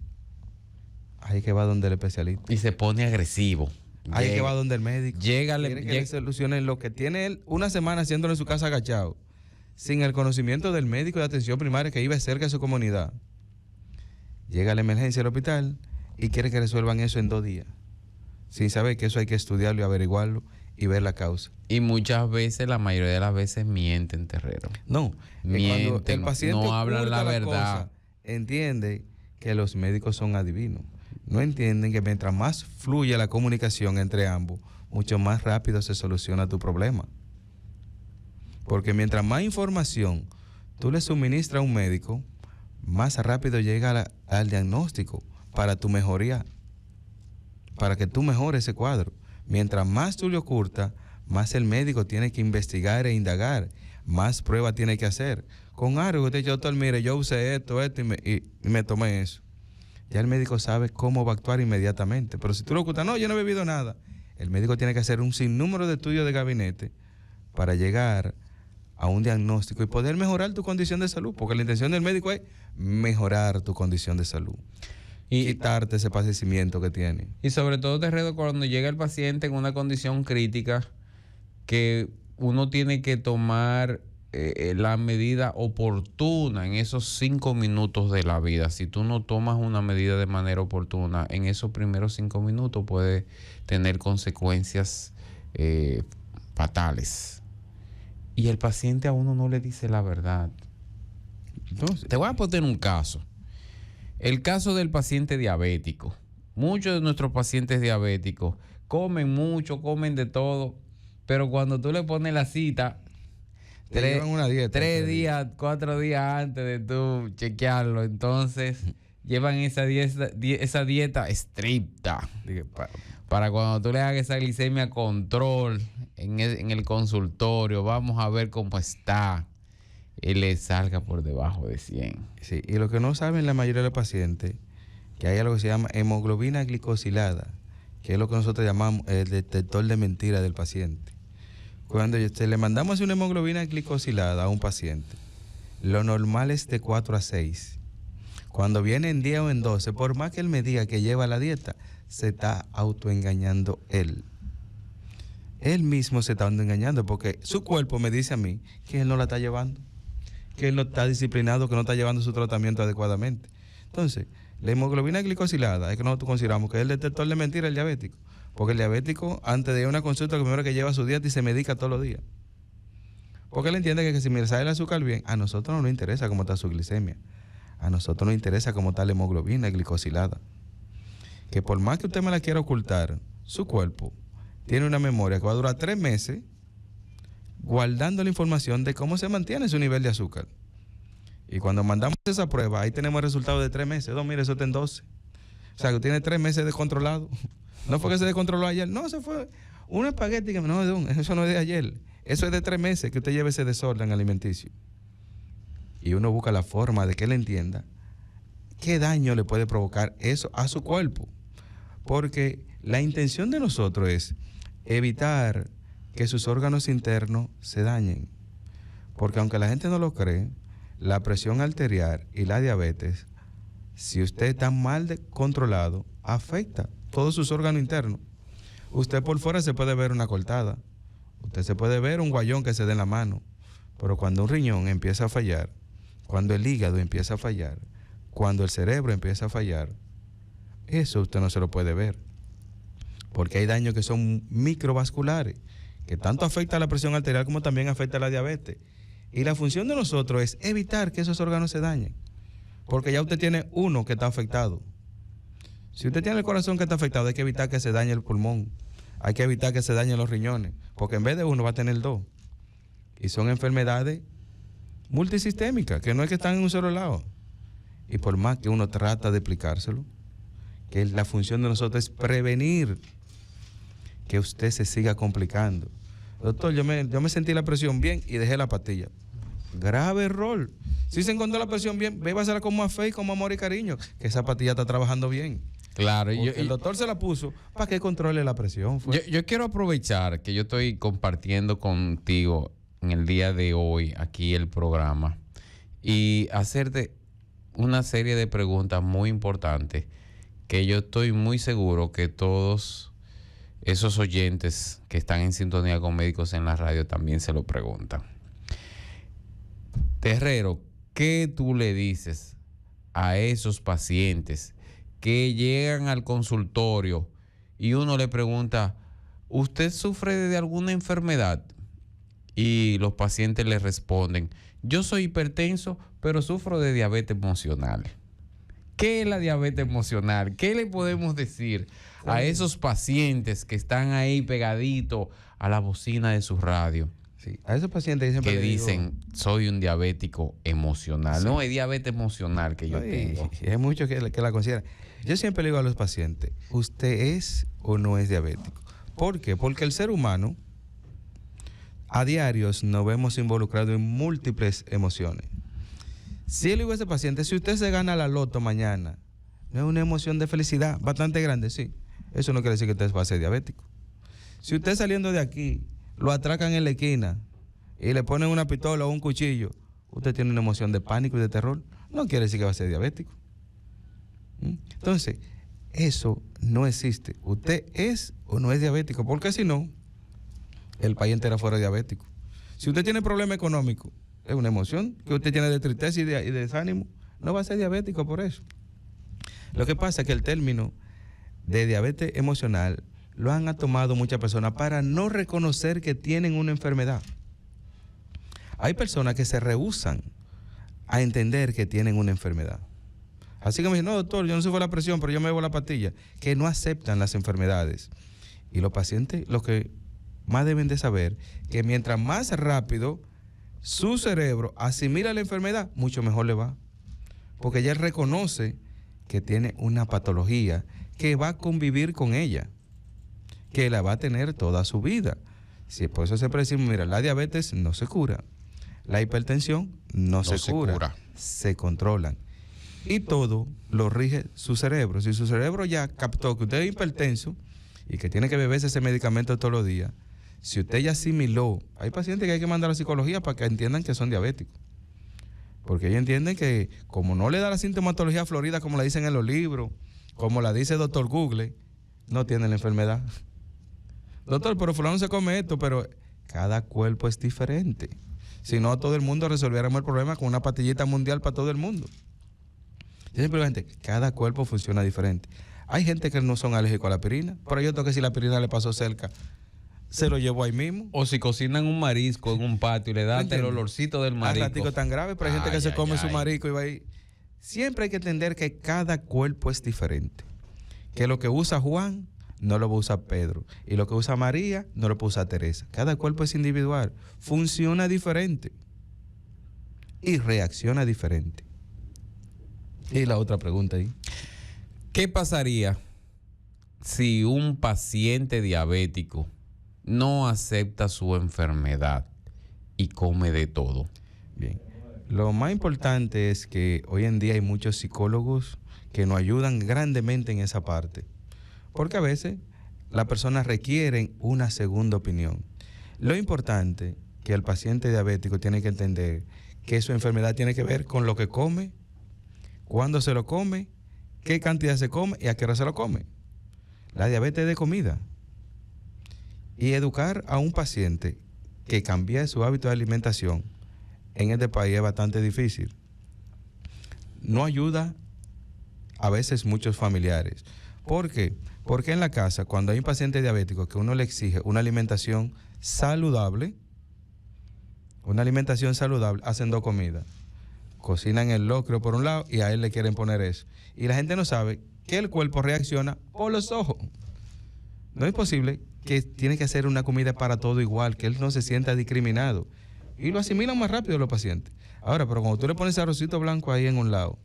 hay que va donde el especialista. Y se pone agresivo. Hay que va donde el médico. Quiere que le solucionen lo que tiene él una semana haciéndolo en su casa agachado, sin el conocimiento del médico de atención primaria que vive cerca de su comunidad. Llega a la emergencia del hospital y quiere que resuelvan eso en 2 días, sin saber que eso hay que estudiarlo y averiguarlo y ver la causa. Y muchas veces, la mayoría de las veces, mienten, Terrero. No, mienten, cuando el paciente no hablan la verdad. Cosa, entiende que los médicos son adivinos. No entienden que mientras más fluye la comunicación entre ambos, mucho más rápido se soluciona tu problema. Porque mientras más información tú le suministras a un médico, más rápido llega al diagnóstico para tu mejoría, para que tú mejores ese cuadro. Mientras más tú le ocultas, más el médico tiene que investigar e indagar, más pruebas tiene que hacer. Con algo que te dice, doctor, mire, yo usé esto y me tomé eso. Ya el médico sabe cómo va a actuar inmediatamente. Pero si tú lo ocultas, no, yo no he bebido nada. El médico tiene que hacer un sinnúmero de estudios de gabinete para llegar a un diagnóstico y poder mejorar tu condición de salud, porque la intención del médico es mejorar tu condición de salud y quitarte ese padecimiento que tiene. Y sobre todo, Terrero, cuando llega el paciente en una condición crítica, que uno tiene que tomar la medida oportuna en esos 5 minutos de la vida. Si tú no tomas una medida de manera oportuna, en esos primeros 5 minutos puede tener consecuencias fatales. Y el paciente a uno no le dice la verdad. Entonces, te voy a poner un caso. El caso del paciente diabético. Muchos de nuestros pacientes diabéticos comen mucho, comen de todo, pero cuando tú le pones la cita, una dieta, 3 días, 4 días antes de tú chequearlo, entonces llevan esa dieta estricta para cuando tú le hagas esa glicemia control en el consultorio, vamos a ver cómo está, y le salga por debajo de 100. Sí, y lo que no saben la mayoría de los pacientes, que hay algo que se llama hemoglobina glicosilada, que es lo que nosotros llamamos el detector de mentira del paciente. Cuando le mandamos una hemoglobina glicosilada a un paciente, lo normal es de 4 a 6. Cuando viene en 10 o en 12, por más que él me diga que lleva la dieta, se está autoengañando él. Él mismo se está autoengañando porque su cuerpo me dice a mí que él no la está llevando, que él no está disciplinado, que no está llevando su tratamiento adecuadamente. Entonces, la hemoglobina glicosilada es que nosotros consideramos que es el detector de mentira del diabético. Porque el diabético, antes de ir a una consulta, primero que lleva su dieta y se medica todos los días. Porque él entiende que si me sale el azúcar bien, a nosotros no nos interesa cómo está su glicemia. A nosotros nos interesa cómo está la hemoglobina glicosilada. Que por más que usted me la quiera ocultar, su cuerpo tiene una memoria que va a durar 3 meses guardando la información de cómo se mantiene su nivel de azúcar. Y cuando mandamos esa prueba, ahí tenemos el resultado de 3 meses. Mire, eso está en 12. O sea, que tiene 3 meses descontrolado. No fue que se descontroló ayer. No, eso fue un espagueti que no, eso no es de ayer. Eso es de 3 meses que usted lleve ese desorden alimenticio. Y uno busca la forma de que él entienda qué daño le puede provocar eso a su cuerpo. Porque la intención de nosotros es evitar que sus órganos internos se dañen. Porque aunque la gente no lo cree, la presión arterial y la diabetes, si usted está mal controlado, afecta todos sus órganos internos. Usted por fuera se puede ver una cortada, usted se puede ver un guayón que se dé en la mano, pero cuando un riñón empieza a fallar, cuando el hígado empieza a fallar, cuando el cerebro empieza a fallar, eso usted no se lo puede ver, porque hay daños que son microvasculares, que tanto afecta a la presión arterial como también afecta a la diabetes. Y la función de nosotros es evitar que esos órganos se dañen, porque ya usted tiene uno que está afectado. Si usted tiene el corazón que está afectado, hay que evitar que se dañe el pulmón, hay que evitar que se dañen los riñones, porque en vez de uno va a tener 2. Y son enfermedades multisistémicas, que no es que están en un solo lado. Y por más que uno trata de explicárselo, que la función de nosotros es prevenir que usted se siga complicando. Doctor, yo me sentí la presión bien y dejé la pastilla. Grave error. Si se encontró la presión bien, bébasela con más fe y con amor y cariño, que esa pastilla está trabajando bien. Claro. El doctor se la puso para que controle la presión. Yo quiero aprovechar que yo estoy compartiendo contigo en el día de hoy aquí el programa y hacerte una serie de preguntas muy importantes que yo estoy muy seguro que todos esos oyentes que están en sintonía con Médicos en la Radio también se lo preguntan. Terrero, ¿qué tú le dices a esos pacientes que llegan al consultorio y uno le pregunta, ¿usted sufre de alguna enfermedad? Y los pacientes le responden, yo soy hipertenso, pero sufro de diabetes emocional. ¿Qué es la diabetes emocional? ¿Qué le podemos decir a esos pacientes que están ahí pegaditos a la bocina de su radio? Sí, a esos pacientes que dicen, soy un diabético emocional. Sí. No, es diabetes emocional que yo tengo. Y hay muchos que la consideran. Yo siempre le digo a los pacientes, ¿usted es o no es diabético? ¿Por qué? Porque el ser humano, a diarios, nos vemos involucrados en múltiples emociones. Si le digo a ese paciente, si usted se gana la loto mañana, ¿no es una emoción de felicidad bastante grande? Sí. Eso no quiere decir que usted va a ser diabético. Si usted saliendo de aquí, lo atracan en la esquina y le ponen una pistola o un cuchillo, usted tiene una emoción de pánico y de terror, no quiere decir que va a ser diabético. Entonces, eso no existe. Usted es o no es diabético, porque si no, el país entero fuera diabético. Si usted tiene problema económico, es una emoción que usted tiene de tristeza y de desánimo, no va a ser diabético por eso. Lo que pasa es que el término de diabetes emocional lo han tomado muchas personas para no reconocer que tienen una enfermedad. Hay personas que se rehúsan a entender que tienen una enfermedad. Así que me dicen, no, doctor, yo no sufro la presión, pero yo me bebo la pastilla. Que no aceptan las enfermedades. Y los pacientes, lo que más deben de saber, que mientras más rápido su cerebro asimila la enfermedad, mucho mejor le va. Porque ya él reconoce que tiene una patología, que va a convivir con ella, que la va a tener toda su vida. Si por eso siempre decimos, mira, la diabetes no se cura, la hipertensión no se cura, se controlan. Y todo lo rige su cerebro. Si su cerebro ya captó que usted es hipertenso y que tiene que beberse ese medicamento todos los días, si usted ya asimiló, hay pacientes que hay que mandar a la psicología para que entiendan que son diabéticos. Porque ellos entienden que como no le da la sintomatología florida como la dicen en los libros, como la dice doctor Google, no tienen la enfermedad. Doctor, pero fulano se come esto, pero cada cuerpo es diferente. Si no, todo el mundo resolviéramos el problema con una pastillita mundial para todo el mundo. Yo siempre digo, gente, cada cuerpo funciona diferente. Hay gente que no son alérgicos a la aspirina, pero hay otros que si la aspirina le pasó cerca, se lo llevó ahí mismo. O si cocinan un marisco en un patio y le dan el olorcito del marisco. Al ratico tan grave, pero hay gente que se come su marisco y va ahí. Siempre hay que entender que cada cuerpo es diferente. Que lo que usa Juan no lo va a usar Pedro. Y lo que usa María no lo puede usar Teresa. Cada cuerpo es individual. Funciona diferente. Y reacciona diferente. Y la otra pregunta ahí. ¿Qué pasaría si un paciente diabético no acepta su enfermedad y come de todo? Bien. Lo más importante es que hoy en día hay muchos psicólogos que nos ayudan grandemente en esa parte. Porque a veces las personas requieren una segunda opinión. Lo importante que el paciente diabético tiene que entender que su enfermedad tiene que ver con lo que come, cuándo se lo come, qué cantidad se come y a qué hora se lo come. La diabetes es de comida. Y educar a un paciente que cambie su hábito de alimentación en este país es bastante difícil. No ayuda a veces muchos familiares. ¿Por qué? Porque en la casa, cuando hay un paciente diabético que uno le exige una alimentación saludable, hacen dos comidas. Cocinan el locro por un lado y a él le quieren poner eso. Y la gente no sabe que el cuerpo reacciona por los ojos. No es posible que tiene que hacer una comida para todo igual, que él no se sienta discriminado. Y lo asimilan más rápido los pacientes. Ahora, pero cuando tú le pones arrocito blanco ahí en un lado,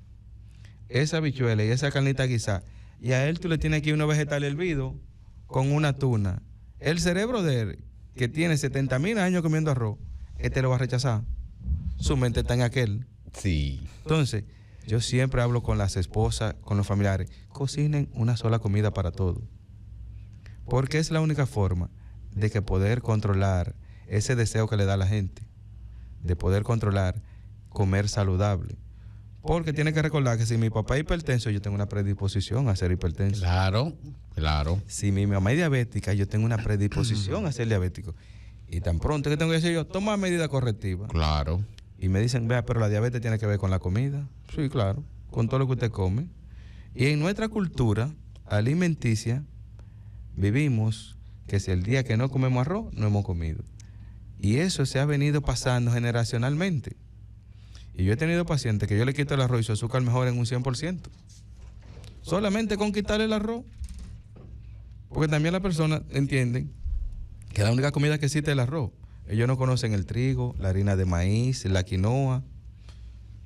esa habichuela y esa carnita guisada, y a él tú le tienes aquí unos vegetales hervidos con una tuna, el cerebro de él, que tiene 70,000 años comiendo arroz, este lo va a rechazar. Su mente está en aquel. Sí. Entonces, yo siempre hablo con las esposas, con los familiares, cocinen una sola comida para todo. Porque es la única forma de que poder controlar ese deseo que le da la gente, de poder controlar comer saludable. Porque tiene que recordar que si mi papá es hipertenso, yo tengo una predisposición a ser hipertenso. Claro, claro. Si mi mamá es diabética, yo tengo una predisposición a ser diabético. Y tan pronto que tengo que decir yo, toma medidas correctivas. Claro. Y me dicen, vea, pero la diabetes tiene que ver con la comida. Sí, claro, con todo lo que usted come. Y en nuestra cultura alimenticia, vivimos que si el día que no comemos arroz, no hemos comido. Y eso se ha venido pasando generacionalmente. Y yo he tenido pacientes que yo le quito el arroz y su azúcar mejora en un 100%. Solamente con quitarle el arroz. Porque también las personas entienden que la única comida que existe es el arroz. Ellos no conocen el trigo, la harina de maíz, la quinoa,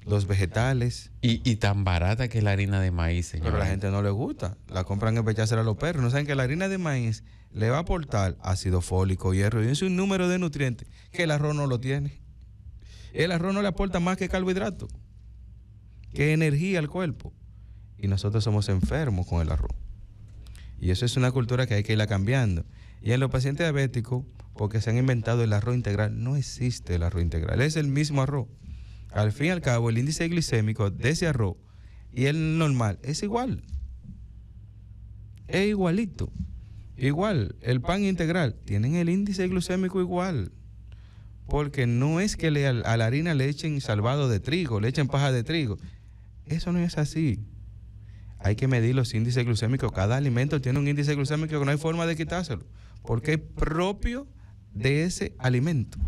los vegetales. Y tan barata que es la harina de maíz, señor. Pero a la gente no le gusta. La compran en echársela a los perros. No saben que la harina de maíz le va a aportar ácido fólico, hierro y un sinnúmero de nutrientes que el arroz no lo tiene. El arroz no le aporta más que carbohidratos, que energía al cuerpo. Y nosotros somos enfermos con el arroz. Y eso es una cultura que hay que irla cambiando. Y en los pacientes diabéticos, porque se han inventado el arroz integral, no existe el arroz integral. Es el mismo arroz. Al fin y al cabo, el índice glicémico de ese arroz y el normal es igual. Es igualito. Igual, el pan integral, tienen el índice glucémico igual. Porque no es que a la harina le echen salvado de trigo, le echen paja de trigo. Eso no es así. Hay que medir los índices glucémicos. Cada alimento tiene un índice glucémico que no hay forma de quitárselo, porque es propio de ese alimento.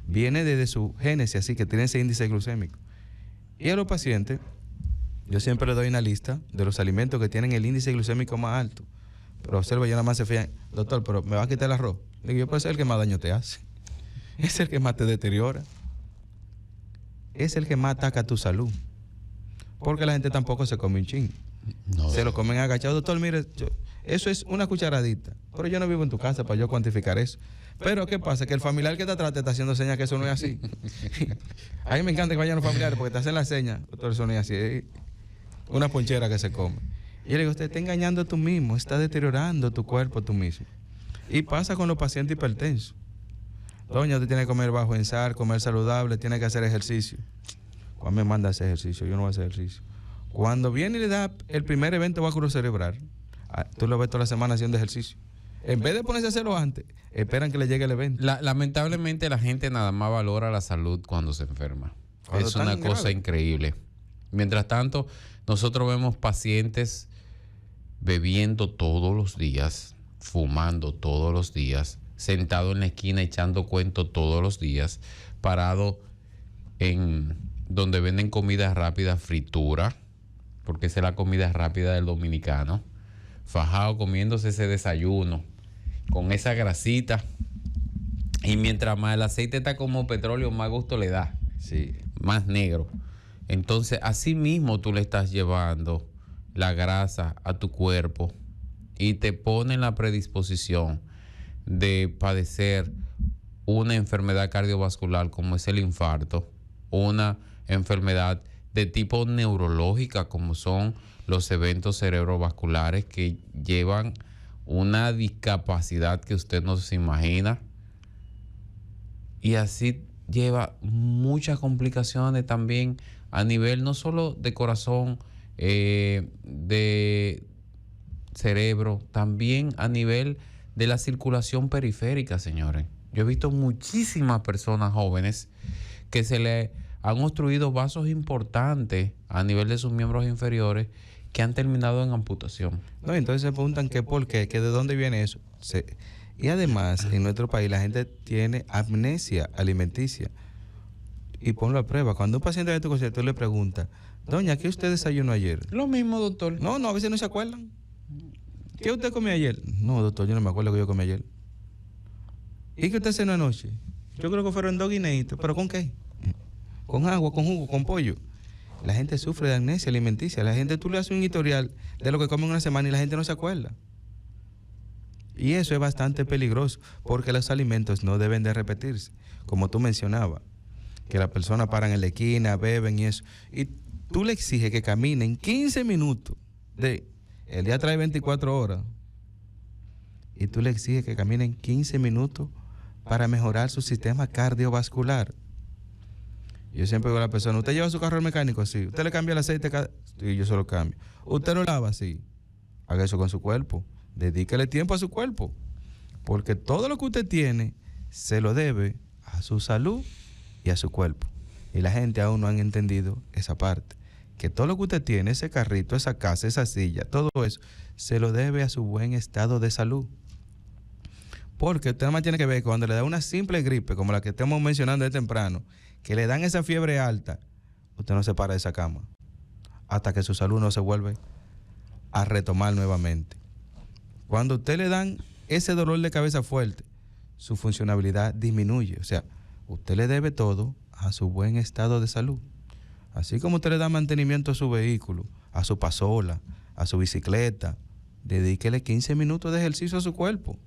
Viene desde su génesis, así que tiene ese índice glucémico. Y a los pacientes, yo siempre les doy una lista de los alimentos que tienen el índice glucémico más alto. Pero observa, yo nada más se fían, doctor, pero ¿me va a quitar el arroz? Le digo, yo, pues es el que más daño te hace. Es el que más te deteriora. Es el que más ataca tu salud. Porque la gente tampoco se come un chin. No. Se lo comen agachado. Doctor, mire, eso es una cucharadita. Pero yo no vivo en tu casa para yo cuantificar eso. Pero ¿qué pasa? Que el familiar que te trata está haciendo señas que eso no es así. A mí me encanta que vayan los familiares porque te hacen la seña. Doctor, eso no es así. Es una ponchera que se come. Y yo le digo, usted está engañando tú mismo. Está deteriorando tu cuerpo tú mismo. Y pasa con los pacientes hipertensos. Doña, usted tiene que comer bajo en sal, comer saludable, tiene que hacer ejercicio. ¿Cuándo me manda a hacer ejercicio? Yo no voy a hacer ejercicio. Cuando viene y le da el primer evento vasculocerebral, tú lo ves toda la semana haciendo ejercicio. En vez de ponerse a hacerlo antes, esperan que le llegue el evento. Lamentablemente la gente nada más valora la salud cuando se enferma. Es una cosa increíble. Mientras tanto, nosotros vemos pacientes bebiendo todos los días, fumando todos los días, sentado en la esquina echando cuentos todos los días, parado en donde venden comida rápida, fritura, porque esa es la comida rápida del dominicano, fajado comiéndose ese desayuno con esa grasita, y mientras más el aceite está como petróleo, más gusto le da, sí, más negro. Entonces así mismo tú le estás llevando la grasa a tu cuerpo y te pone en la predisposición de padecer una enfermedad cardiovascular como es el infarto, una enfermedad de tipo neurológica como son los eventos cerebrovasculares que llevan una discapacidad que usted no se imagina, y así lleva muchas complicaciones también a nivel no solo de corazón, de cerebro, también a nivel de la circulación periférica, señores. Yo he visto muchísimas personas jóvenes que se le han obstruido vasos importantes a nivel de sus miembros inferiores que han terminado en amputación. No, entonces se preguntan que por qué, que de dónde viene eso. Y además, en nuestro país la gente tiene amnesia alimenticia. Y ponlo a prueba. Cuando un paciente de tu concierto le pregunta, doña, ¿qué usted desayunó ayer? Lo mismo, doctor. No, a veces no se acuerdan. ¿Qué usted comió ayer? No, doctor, yo no me acuerdo que yo comí ayer. ¿Y qué usted cenó anoche? Yo creo que fueron 2 guineitos. ¿Pero con qué? Con agua, con jugo, con pollo. La gente sufre de amnesia alimenticia. La gente, tú le haces un historial de lo que come en una semana y la gente no se acuerda. Y eso es bastante peligroso porque los alimentos no deben de repetirse. Como tú mencionabas, que las personas paran en la esquina, beben y eso. Y tú le exiges que caminen 15 minutos. El día trae 24 horas. Y tú le exiges que caminen 15 minutos para mejorar su sistema cardiovascular. Yo siempre digo a la persona, ¿usted lleva su carro al mecánico? Sí. ¿Usted le cambia el aceite? Sí, yo se lo cambio. ¿Usted lo lava? Sí. Haga eso con su cuerpo. Dedíquele tiempo a su cuerpo. Porque todo lo que usted tiene se lo debe a su salud y a su cuerpo. Y la gente aún no han entendido esa parte. Que todo lo que usted tiene, ese carrito, esa casa, esa silla, todo eso, se lo debe a su buen estado de salud. Porque usted nada más tiene que ver que cuando le da una simple gripe, como la que estamos mencionando de temprano, que le dan esa fiebre alta, usted no se para de esa cama hasta que su salud no se vuelve a retomar nuevamente. Cuando usted le dan ese dolor de cabeza fuerte, su funcionabilidad disminuye. O sea, usted le debe todo a su buen estado de salud. Así como usted le da mantenimiento a su vehículo, a su pasola, a su bicicleta, dedíquele 15 minutos de ejercicio a su cuerpo.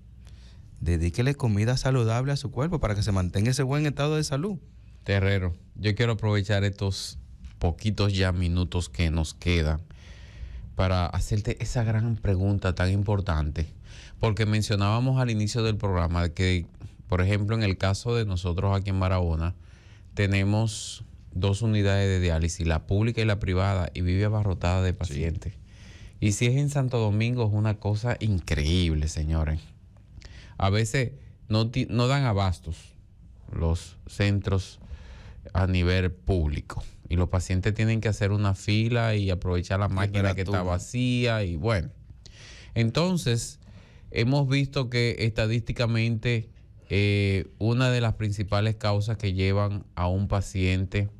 Dedíquele comida saludable a su cuerpo para que se mantenga ese buen estado de salud. Terrero, yo quiero aprovechar estos poquitos ya minutos que nos quedan para hacerte esa gran pregunta tan importante, porque mencionábamos al inicio del programa que, por ejemplo, en el caso de nosotros aquí en Barahona, tenemos 2 unidades de diálisis, la pública y la privada, y vive abarrotada de pacientes. Sí. Y si es en Santo Domingo, es una cosa increíble, señores. A veces no dan abastos los centros a nivel público. Y los pacientes tienen que hacer una fila y aprovechar la máquina que está vacía. Y bueno, entonces hemos visto que estadísticamente una de las principales causas que llevan a un paciente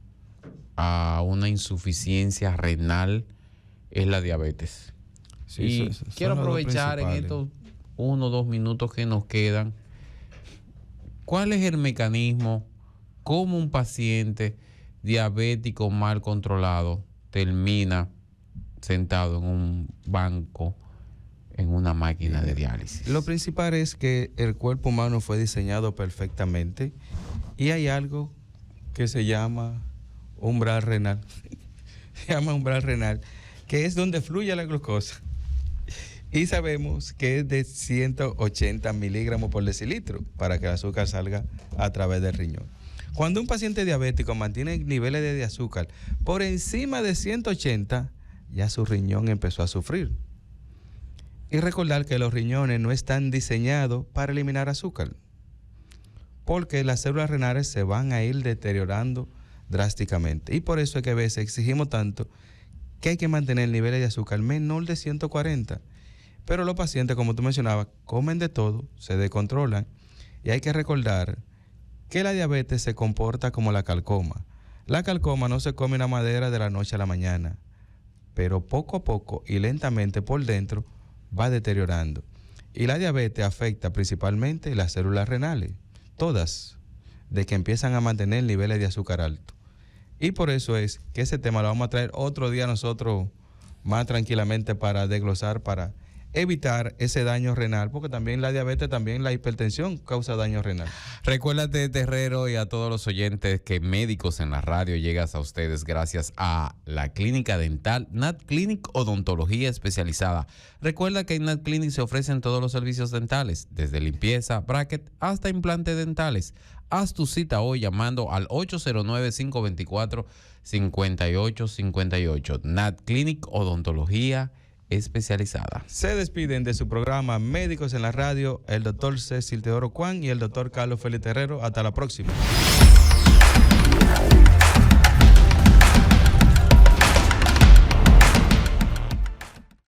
a una insuficiencia renal es la diabetes. Sí, y quiero aprovechar en estos 1 o 2 minutos que nos quedan, ¿cuál es el mecanismo? ¿Cómo un paciente diabético mal controlado termina sentado en un banco, en una máquina de diálisis? Lo principal es que el cuerpo humano fue diseñado perfectamente y hay algo que se llama umbral renal. Se llama umbral renal, que es donde fluye la glucosa. Y sabemos que es de 180 miligramos por decilitro para que el azúcar salga a través del riñón. Cuando un paciente diabético mantiene niveles de azúcar por encima de 180, ya su riñón empezó a sufrir. Y recordar que los riñones no están diseñados para eliminar azúcar, porque las células renales se van a ir deteriorando drásticamente. Y por eso es que a veces exigimos tanto que hay que mantener niveles de azúcar menor de 140. Pero los pacientes, como tú mencionabas, comen de todo, se descontrolan. Y hay que recordar que la diabetes se comporta como la calcoma. La calcoma no se come una madera de la noche a la mañana, pero poco a poco y lentamente por dentro va deteriorando. Y la diabetes afecta principalmente las células renales, todas, de que empiezan a mantener niveles de azúcar alto. Y por eso es que ese tema lo vamos a traer otro día nosotros más tranquilamente para desglosar, para evitar ese daño renal, porque también la diabetes, también la hipertensión causa daño renal. Recuérdate, Terrero, y a todos los oyentes, que Médicos en la Radio llegas a ustedes gracias a la clínica dental Nat Clinic Odontología Especializada. Recuerda que en Nat Clinic se ofrecen todos los servicios dentales, desde limpieza, bracket hasta implantes dentales. Haz tu cita hoy llamando al 809-524-5858. Nat Clinic Odontología Especializada. Se despiden de su programa Médicos en la Radio el doctor Cecil Teodoro Juan y el doctor Carlos Félix Terrero. Hasta la próxima.